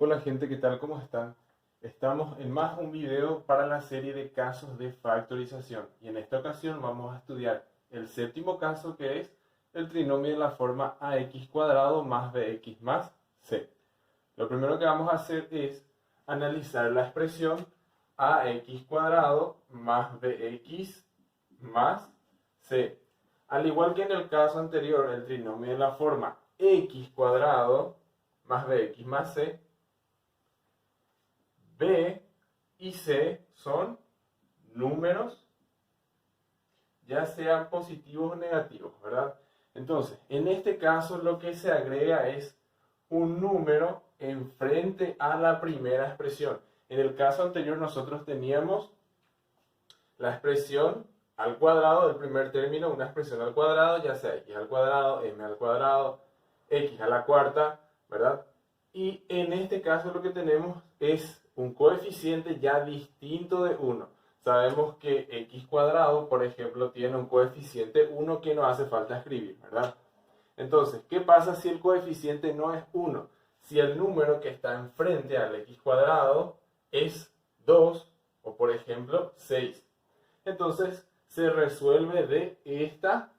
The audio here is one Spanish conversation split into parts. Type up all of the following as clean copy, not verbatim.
Hola gente, ¿qué tal? ¿Cómo están? Estamos en más un video para la serie de casos de factorización y en esta ocasión vamos a estudiar el séptimo caso, que es el trinomio de la forma ax cuadrado más bx más c. Lo primero que vamos a hacer es analizar la expresión ax cuadrado más bx más c. Al igual que en el caso anterior, el trinomio de la forma x cuadrado más bx más c, B y C son números, ya sean positivos o negativos, ¿verdad? Entonces, en este caso lo que se agrega es un número enfrente a la primera expresión. En el caso anterior nosotros teníamos la expresión al cuadrado del primer término, una expresión al cuadrado, ya sea x al cuadrado, m al cuadrado, x a la cuarta, ¿verdad? Y en este caso lo que tenemos es un coeficiente ya distinto de 1. Sabemos que x cuadrado, por ejemplo, tiene un coeficiente 1 que no hace falta escribir, ¿verdad? Entonces, ¿qué pasa si el coeficiente no es 1? Si el número que está enfrente al x cuadrado es 2 o, por ejemplo, 6. Entonces, se resuelve de esta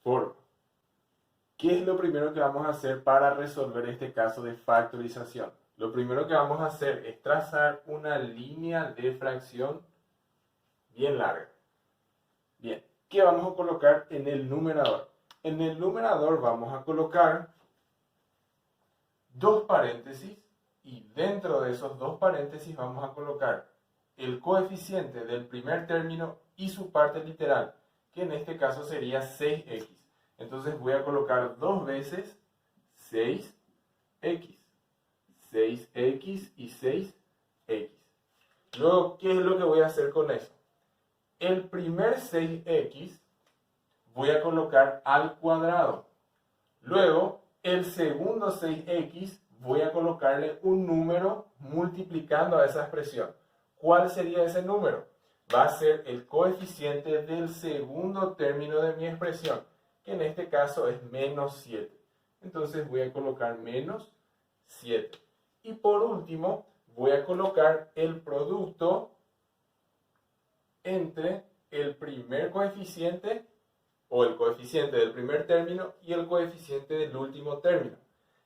forma. ¿Qué es lo primero que vamos a hacer para resolver este caso de factorización? Lo primero que vamos a hacer es trazar una línea de fracción bien larga. Bien, ¿qué vamos a colocar en el numerador? En el numerador vamos a colocar dos paréntesis y dentro de esos dos paréntesis vamos a colocar el coeficiente del primer término y su parte literal, que en este caso sería 6x. Entonces voy a colocar dos veces 6x, 6x y 6x. Luego, ¿qué es lo que voy a hacer con eso? El primer 6x voy a colocar al cuadrado. Luego, el segundo 6x voy a colocarle un número multiplicando a esa expresión. ¿Cuál sería ese número? Va a ser el coeficiente del segundo término de mi expresión, que en este caso es menos 7. Entonces voy a colocar menos 7. Y por último, voy a colocar el producto entre el primer coeficiente o el coeficiente del primer término y el coeficiente del último término,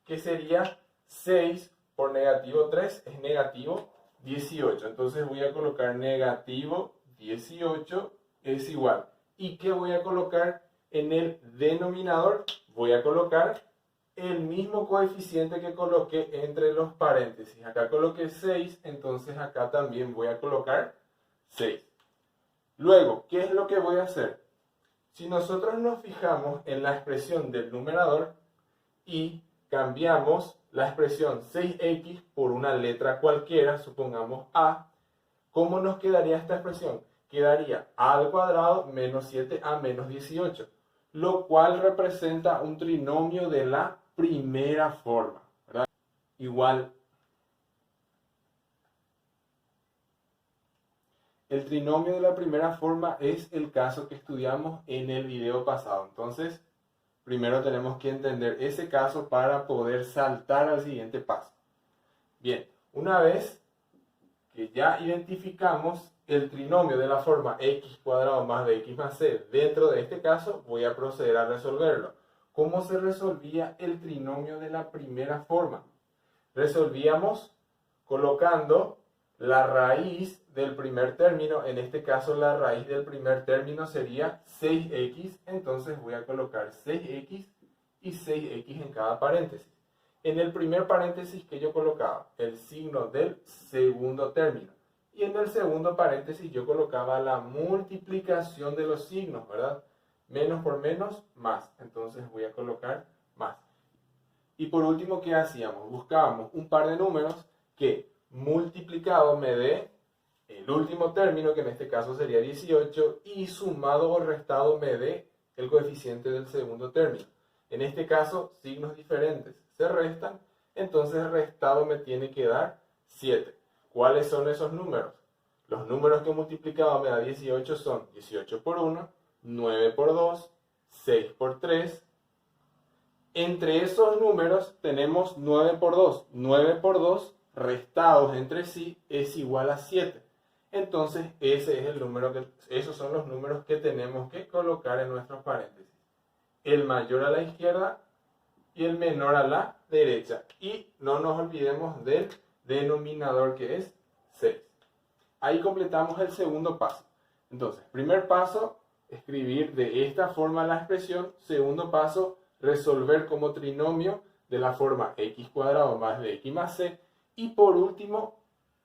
que sería 6 por negativo 3 es negativo 18. Entonces voy a colocar negativo 18 es igual. ¿Y qué voy a colocar en el denominador? Voy a colocar el mismo coeficiente que coloqué entre los paréntesis. Acá coloqué 6, entonces acá también voy a colocar 6. Luego, ¿qué es lo que voy a hacer? Si nosotros nos fijamos en la expresión del numerador y cambiamos la expresión 6x por una letra cualquiera, supongamos a, ¿cómo nos quedaría esta expresión? Quedaría a al cuadrado menos 7a menos 18, lo cual representa un trinomio de la primera forma, ¿verdad? Igual, el trinomio de la primera forma es el caso que estudiamos en el video pasado. Entonces, primero tenemos que entender ese caso para poder saltar al siguiente paso. Bien, una vez que ya identificamos el trinomio de la forma x cuadrado más bx más c dentro de este caso, voy a proceder a resolverlo. ¿Cómo se resolvía el trinomio de la primera forma? Resolvíamos colocando la raíz del primer término. En este caso la raíz del primer término sería 6x, entonces voy a colocar 6x y 6x en cada paréntesis. En el primer paréntesis que yo colocaba el signo del segundo término y en el segundo paréntesis yo colocaba la multiplicación de los signos, ¿verdad? Menos por menos, más. Entonces voy a colocar más. Y por último, ¿qué hacíamos? Buscábamos un par de números que multiplicado me dé el último término, que en este caso sería 18, y sumado o restado me dé el coeficiente del segundo término. En este caso, signos diferentes se restan, entonces el restado me tiene que dar 7. ¿Cuáles son esos números? Los números que multiplicado me da 18 son 18 por 1, 9 por 2, 6 por 3. Entre esos números tenemos 9 por 2. 9 por 2 restados entre sí es igual a 7. Entonces ese es el número esos son los números que tenemos que colocar en nuestros paréntesis. El mayor a la izquierda y el menor a la derecha. Y no nos olvidemos del denominador, que es 6. Ahí completamos el segundo paso. Entonces, primer paso, escribir de esta forma la expresión. Segundo paso, resolver como trinomio de la forma x cuadrado más bx más c. Y por último,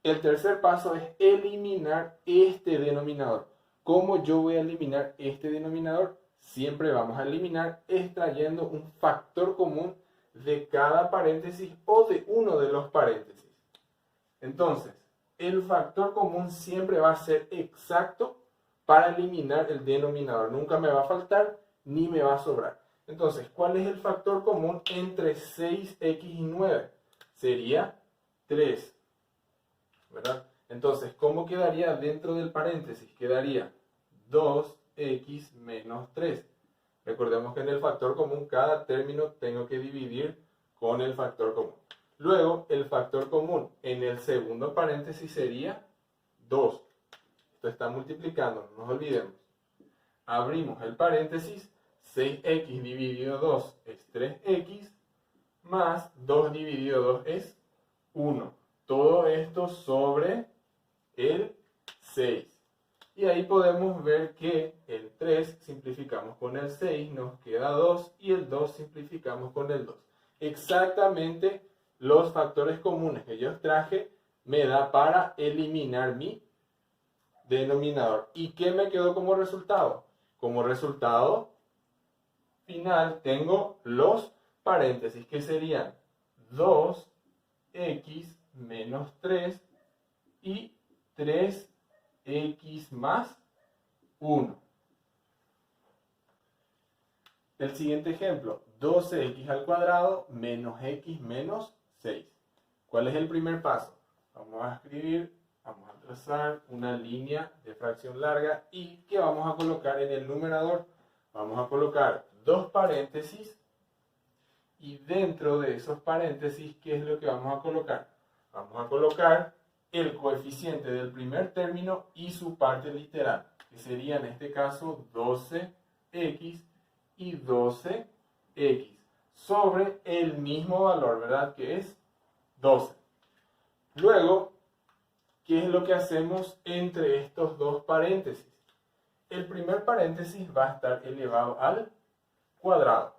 el tercer paso es eliminar este denominador. ¿Cómo yo voy a eliminar este denominador? Siempre vamos a eliminar extrayendo un factor común de cada paréntesis o de uno de los paréntesis. Entonces, el factor común siempre va a ser exacto para eliminar el denominador. Nunca me va a faltar ni me va a sobrar. Entonces, ¿cuál es el factor común entre 6x y 9? Sería 3, ¿verdad? Entonces, ¿cómo quedaría dentro del paréntesis? Quedaría 2x menos 3. Recordemos que en el factor común cada término tengo que dividir con el factor común. Luego, el factor común en el segundo paréntesis sería 2. Esto está multiplicando, no nos olvidemos. Abrimos el paréntesis, 6x dividido 2 es 3x, más 2 dividido 2 es 1. Todo esto sobre el 6. Y ahí podemos ver que el 3 simplificamos con el 6, nos queda 2, y el 2 simplificamos con el 2. Exactamente los factores comunes que yo traje me da para eliminar mi denominador. ¿Y qué me quedó como resultado? Como resultado final tengo los paréntesis, que serían 2x menos 3 y 3x más 1. El siguiente ejemplo, 12x al cuadrado menos x menos 6. ¿Cuál es el primer paso? Vamos a escribir, vamos a trazar una línea de fracción larga y ¿qué vamos a colocar en el numerador? Vamos a colocar dos paréntesis y dentro de esos paréntesis, ¿qué es lo que vamos a colocar? Vamos a colocar el coeficiente del primer término y su parte literal, que sería en este caso 12x y 12x, sobre el mismo valor, ¿verdad? Que es 12. Luego, ¿qué es lo que hacemos entre estos dos paréntesis? El primer paréntesis va a estar elevado al cuadrado.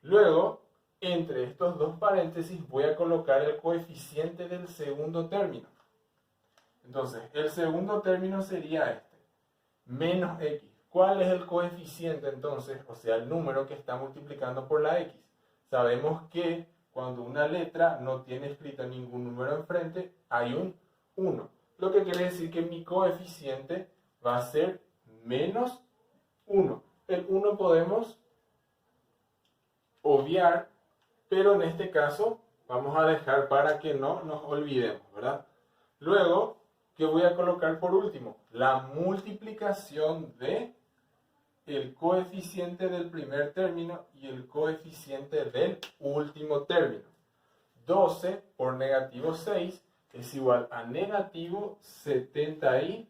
Luego, entre estos dos paréntesis voy a colocar el coeficiente del segundo término. Entonces, el segundo término sería este, menos x. ¿Cuál es el coeficiente entonces? O sea, el número que está multiplicando por la x. Sabemos que cuando una letra no tiene escrito ningún número enfrente, hay un 1. Lo que quiere decir que mi coeficiente va a ser menos 1. El 1 podemos obviar, pero en este caso vamos a dejar para que no nos olvidemos, ¿verdad? Luego, ¿qué voy a colocar por último? La multiplicación de el coeficiente del primer término y el coeficiente del último término. 12 por negativo 6 es igual a negativo 72.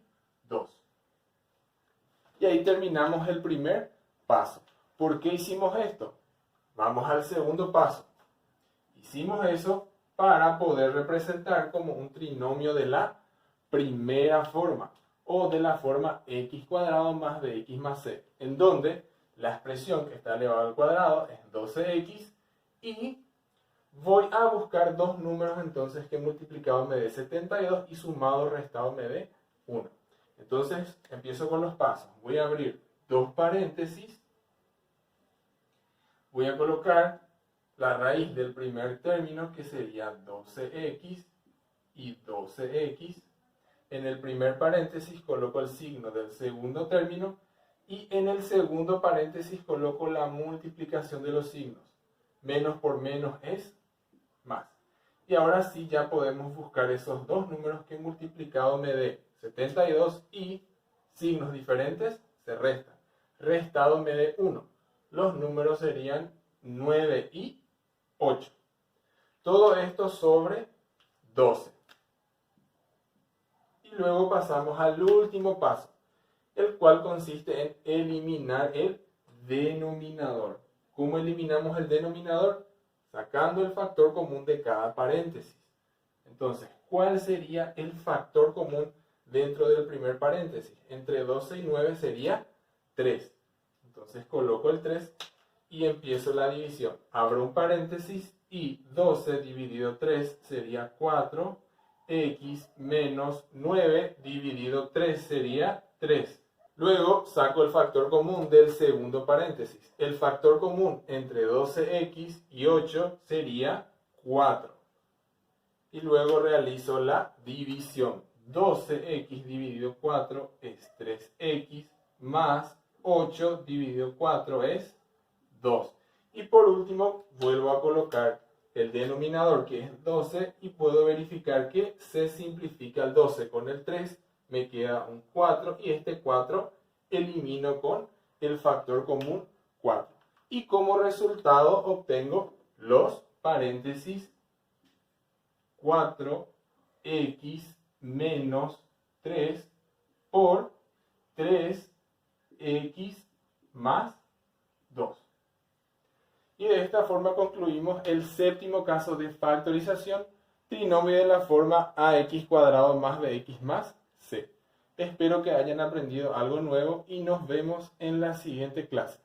Y ahí terminamos el primer paso. ¿Por qué hicimos esto? Vamos al segundo paso. Hicimos eso para poder representar como un trinomio de la primera forma, o de la forma x cuadrado más bx más c, en donde la expresión que está elevado al cuadrado es 12x y voy a buscar dos números entonces que multiplicado me dé 72 y sumado o restado me dé 1. Entonces empiezo con los pasos. Voy a abrir dos paréntesis, voy a colocar la raíz del primer término, que sería 12x y 12x. En el primer paréntesis coloco el signo del segundo término y en el segundo paréntesis coloco la multiplicación de los signos. Menos por menos es más. Y ahora sí ya podemos buscar esos dos números que multiplicado me dé 72 y signos diferentes se restan. Restado me dé 1. Los números serían 9 y 8. Todo esto sobre 12. Y luego pasamos al último paso, el cual consiste en eliminar el denominador. ¿Cómo eliminamos el denominador? Sacando el factor común de cada paréntesis. Entonces, ¿cuál sería el factor común dentro del primer paréntesis? Entre 12 y 9 sería 3. Entonces coloco el 3 y empiezo la división. Abro un paréntesis y 12 dividido 3 sería 4. X menos 9 dividido 3 sería 3. Luego saco el factor común del segundo paréntesis. El factor común entre 12x y 8 sería 4. Y luego realizo la división. 12x dividido 4 es 3x más 8 dividido 4 es 2. Y por último vuelvo a colocar el denominador, que es 12, y puedo verificar que se simplifica el 12 con el 3, me queda un 4, y este 4 elimino con el factor común 4. Y como resultado obtengo los paréntesis 4x menos 3 por 3x más 2. Y de esta forma concluimos el séptimo caso de factorización, trinomio de la forma ax cuadrado más bx más c. Espero que hayan aprendido algo nuevo y nos vemos en la siguiente clase.